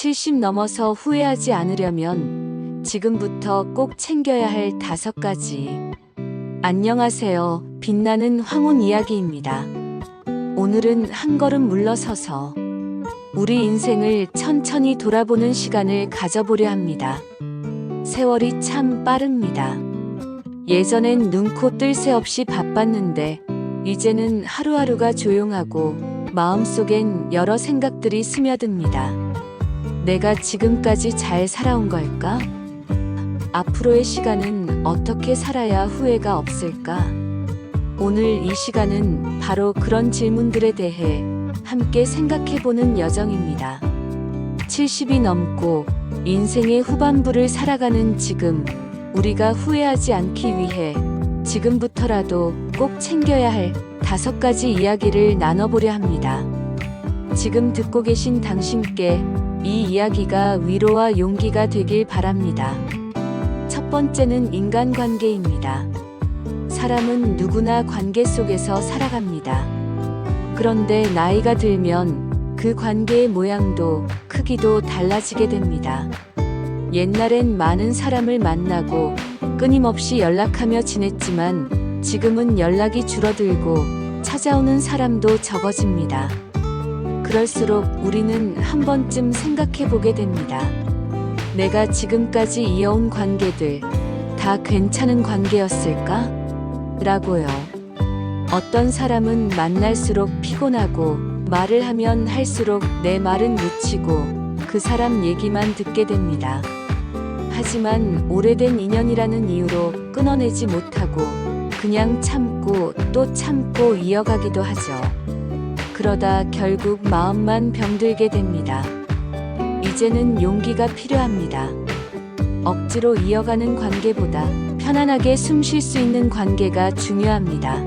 70 넘어서 후회하지 않으려면 지금부터 꼭 챙겨야 할 5가지. 안녕하세요. 빛나는 황혼 이야기입니다. 오늘은 한 걸음 물러서서 우리 인생을 천천히 돌아보는 시간을 가져보려 합니다. 세월이 참 빠릅니다. 예전엔 눈코 뜰 새 없이 바빴는데 이제는 하루하루가 조용하고 마음속엔 여러 생각들이 스며듭니다. 내가 지금까지 잘 살아온 걸까? 앞으로의 시간은 어떻게 살아야 후회가 없을까? 오늘 이 시간은 바로 그런 질문들에 대해 함께 생각해보는 여정입니다. 70이 넘고 인생의 후반부를 살아가는 지금, 우리가 후회하지 않기 위해 지금부터라도 꼭 챙겨야 할 5가지 이야기를 나눠보려 합니다. 지금 듣고 계신 당신께 이 이야기가 위로와 용기가 되길 바랍니다. 첫 번째는 인간관계입니다. 사람은 누구나 관계 속에서 살아갑니다. 그런데 나이가 들면 그 관계의 모양도 크기도 달라지게 됩니다. 옛날엔 많은 사람을 만나고 끊임없이 연락하며 지냈지만 지금은 연락이 줄어들고 찾아오는 사람도 적어집니다. 그럴수록 우리는 한 번쯤 생각해 보게 됩니다. 내가 지금까지 이어온 관계들 다 괜찮은 관계였을까? 라고요. 어떤 사람은 만날수록 피곤하고 말을 하면 할수록 내 말은 묻히고 그 사람 얘기만 듣게 됩니다. 하지만 오래된 인연이라는 이유로 끊어내지 못하고 그냥 참고 또 참고 이어가기도 하죠. 그러다 결국 마음만 병들게 됩니다. 이제는 용기가 필요합니다. 억지로 이어가는 관계보다 편안하게 숨 쉴 수 있는 관계가 중요합니다.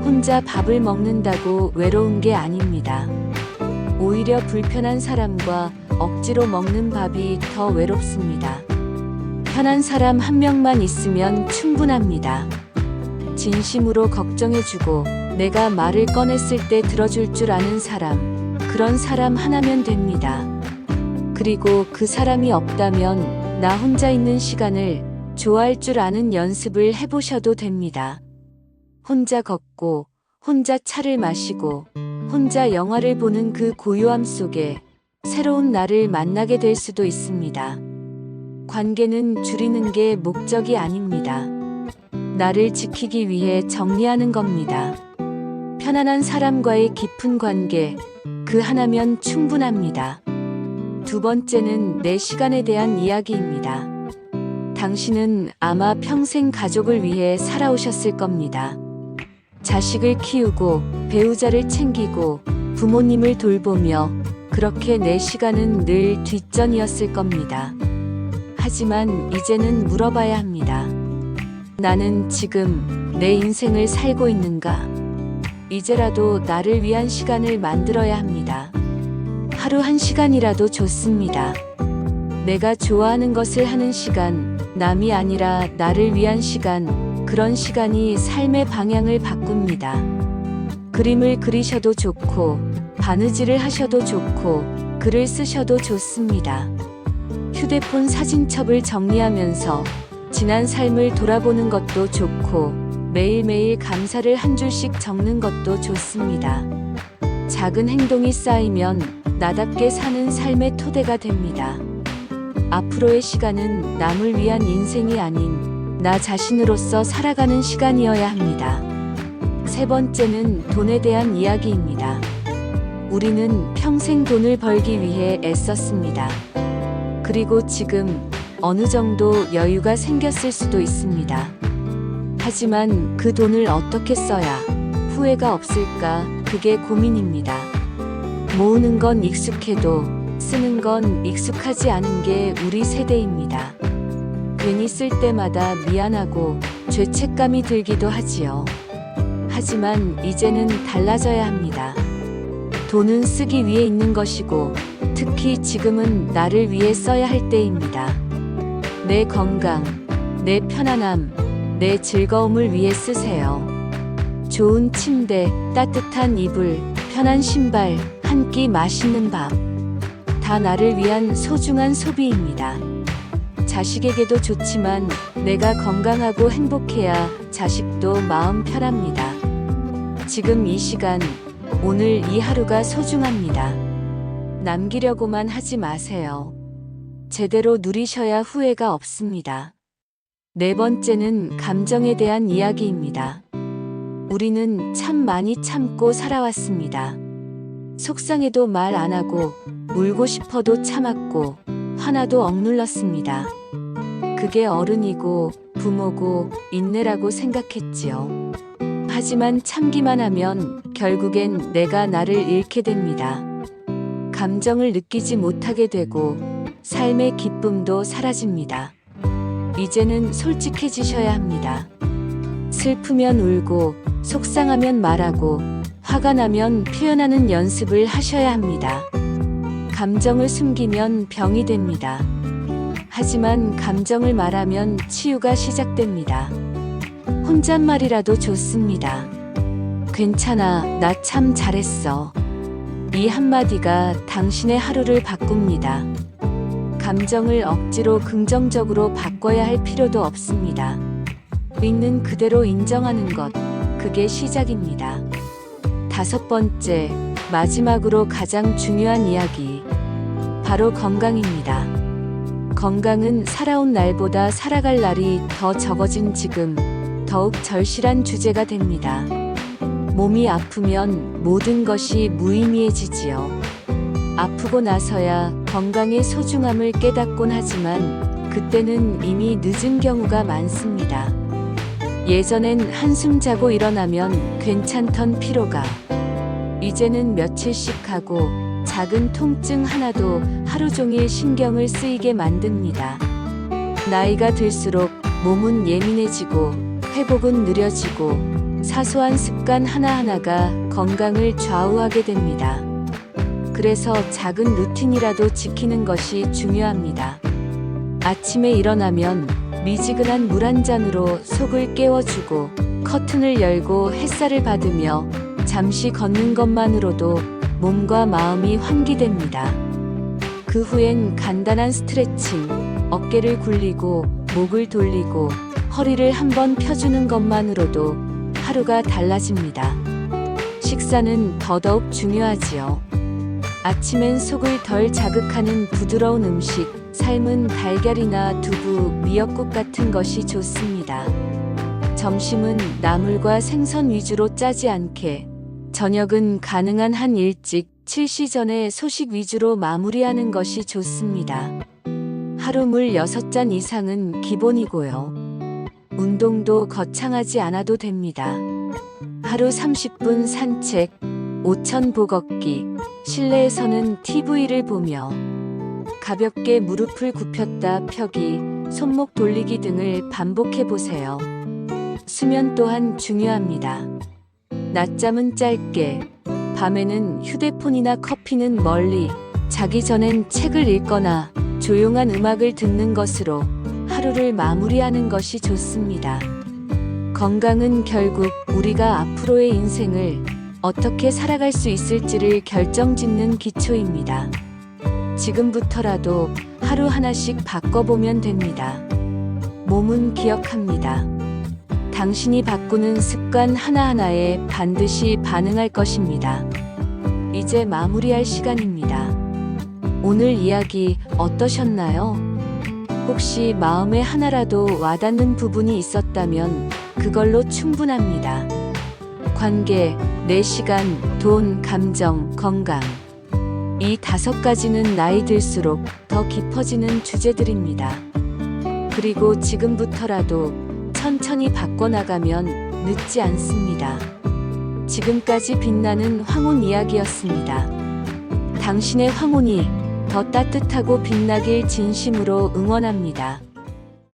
혼자 밥을 먹는다고 외로운 게 아닙니다. 오히려 불편한 사람과 억지로 먹는 밥이 더 외롭습니다. 편한 사람 한 명만 있으면 충분합니다. 진심으로 걱정해주고 내가 말을 꺼냈을 때 들어줄 줄 아는 사람, 그런 사람 하나면 됩니다. 그리고 그 사람이 없다면 나 혼자 있는 시간을 좋아할 줄 아는 연습을 해보셔도 됩니다. 혼자 걷고, 혼자 차를 마시고, 혼자 영화를 보는 그 고요함 속에 새로운 나를 만나게 될 수도 있습니다. 관계는 줄이는 게 목적이 아닙니다. 나를 지키기 위해 정리하는 겁니다. 편안한 사람과의 깊은 관계, 그 하나면 충분합니다. 두 번째는 내 시간에 대한 이야기입니다. 당신은 아마 평생 가족을 위해 살아오셨을 겁니다. 자식을 키우고 배우자를 챙기고 부모님을 돌보며 그렇게 내 시간은 늘 뒷전이었을 겁니다. 하지만 이제는 물어봐야 합니다. 나는 지금 내 인생을 살고 있는가? 이제라도 나를 위한 시간을 만들어야 합니다. 하루 1시간이라도 좋습니다. 내가 좋아하는 것을 하는 시간, 남이 아니라 나를 위한 시간, 그런 시간이 삶의 방향을 바꿉니다. 그림을 그리셔도 좋고, 바느질을 하셔도 좋고, 글을 쓰셔도 좋습니다. 휴대폰 사진첩을 정리하면서 지난 삶을 돌아보는 것도 좋고, 매일매일 감사를 한 줄씩 적는 것도 좋습니다. 작은 행동이 쌓이면 나답게 사는 삶의 토대가 됩니다. 앞으로의 시간은 남을 위한 인생이 아닌 나 자신으로서 살아가는 시간이어야 합니다. 세 번째는 돈에 대한 이야기입니다. 우리는 평생 돈을 벌기 위해 애썼습니다. 그리고 지금 어느 정도 여유가 생겼을 수도 있습니다. 하지만 그 돈을 어떻게 써야 후회가 없을까? 그게 고민입니다. 모으는 건 익숙해도 쓰는 건 익숙하지 않은 게 우리 세대입니다. 괜히 쓸 때마다 미안하고 죄책감이 들기도 하지요. 하지만 이제는 달라져야 합니다. 돈은 쓰기 위해 있는 것이고 특히 지금은 나를 위해 써야 할 때입니다. 내 건강, 내 편안함, 내 즐거움을 위해 쓰세요. 좋은 침대, 따뜻한 이불, 편한 신발, 한 끼 맛있는 밥. 다 나를 위한 소중한 소비입니다. 자식에게도 좋지만 내가 건강하고 행복해야 자식도 마음 편합니다. 지금 이 시간, 오늘 이 하루가 소중합니다. 남기려고만 하지 마세요. 제대로 누리셔야 후회가 없습니다. 네 번째는 감정에 대한 이야기입니다. 우리는 참 많이 참고 살아왔습니다. 속상해도 말 안 하고, 울고 싶어도 참았고, 화나도 억눌렀습니다. 그게 어른이고 부모고 인내라고 생각했지요. 하지만 참기만 하면 결국엔 내가 나를 잃게 됩니다. 감정을 느끼지 못하게 되고 삶의 기쁨도 사라집니다. 이제는 솔직해지셔야 합니다. 슬프면 울고, 속상하면 말하고, 화가 나면 표현하는 연습을 하셔야 합니다. 감정을 숨기면 병이 됩니다. 하지만 감정을 말하면 치유가 시작됩니다. 혼잣말이라도 좋습니다. 괜찮아, 나 참 잘했어. 이 한마디가 당신의 하루를 바꿉니다. 감정을 억지로 긍정적으로 바꿔야 할 필요도 없습니다. 있는 그대로 인정하는 것, 그게 시작입니다. 다섯 번째, 마지막으로 가장 중요한 이야기, 바로 건강입니다. 건강은 살아온 날보다 살아갈 날이 더 적어진 지금 더욱 절실한 주제가 됩니다. 몸이 아프면 모든 것이 무의미해지지요. 아프고 나서야 건강의 소중함을 깨닫곤 하지만 그때는 이미 늦은 경우가 많습니다. 예전엔 한숨 자고 일어나면 괜찮던 피로가 이제는 며칠씩 하고 작은 통증 하나도 하루 종일 신경을 쓰이게 만듭니다. 나이가 들수록 몸은 예민해지고 회복은 느려지고 사소한 습관 하나하나가 건강을 좌우하게 됩니다. 그래서 작은 루틴이라도 지키는 것이 중요합니다. 아침에 일어나면 미지근한 물 한 잔으로 속을 깨워주고 커튼을 열고 햇살을 받으며 잠시 걷는 것만으로도 몸과 마음이 환기됩니다. 그 후엔 간단한 스트레칭, 어깨를 굴리고 목을 돌리고 허리를 한번 펴주는 것만으로도 하루가 달라집니다. 식사는 더더욱 중요하지요. 아침엔 속을 덜 자극하는 부드러운 음식, 삶은 달걀이나 두부, 미역국 같은 것이 좋습니다. 점심은 나물과 생선 위주로 짜지 않게, 저녁은 가능한 한 일찍 7시 전에 소식 위주로 마무리하는 것이 좋습니다. 하루 물 6잔 이상은 기본이고요. 운동도 거창하지 않아도 됩니다. 하루 30분 산책, 오천 보 걷기, 실내에서는 TV를 보며 가볍게 무릎을 굽혔다 펴기, 손목 돌리기 등을 반복해 보세요. 수면 또한 중요합니다. 낮잠은 짧게, 밤에는 휴대폰이나 커피는 멀리, 자기 전엔 책을 읽거나 조용한 음악을 듣는 것으로 하루를 마무리하는 것이 좋습니다. 건강은 결국 우리가 앞으로의 인생을 어떻게 살아갈 수 있을지를 결정짓는 기초입니다. 지금부터라도 하루 하나씩 바꿔보면 됩니다. 몸은 기억합니다. 당신이 바꾸는 습관 하나하나에 반드시 반응할 것입니다. 이제 마무리할 시간입니다. 오늘 이야기 어떠셨나요? 혹시 마음에 하나라도 와닿는 부분이 있었다면 그걸로 충분합니다. 관계, 내 시간, 돈, 감정, 건강. 이 5가지는 나이 들수록 더 깊어지는 주제들입니다. 그리고 지금부터라도 천천히 바꿔나가면 늦지 않습니다. 지금까지 빛나는 황혼 이야기였습니다. 당신의 황혼이 더 따뜻하고 빛나길 진심으로 응원합니다.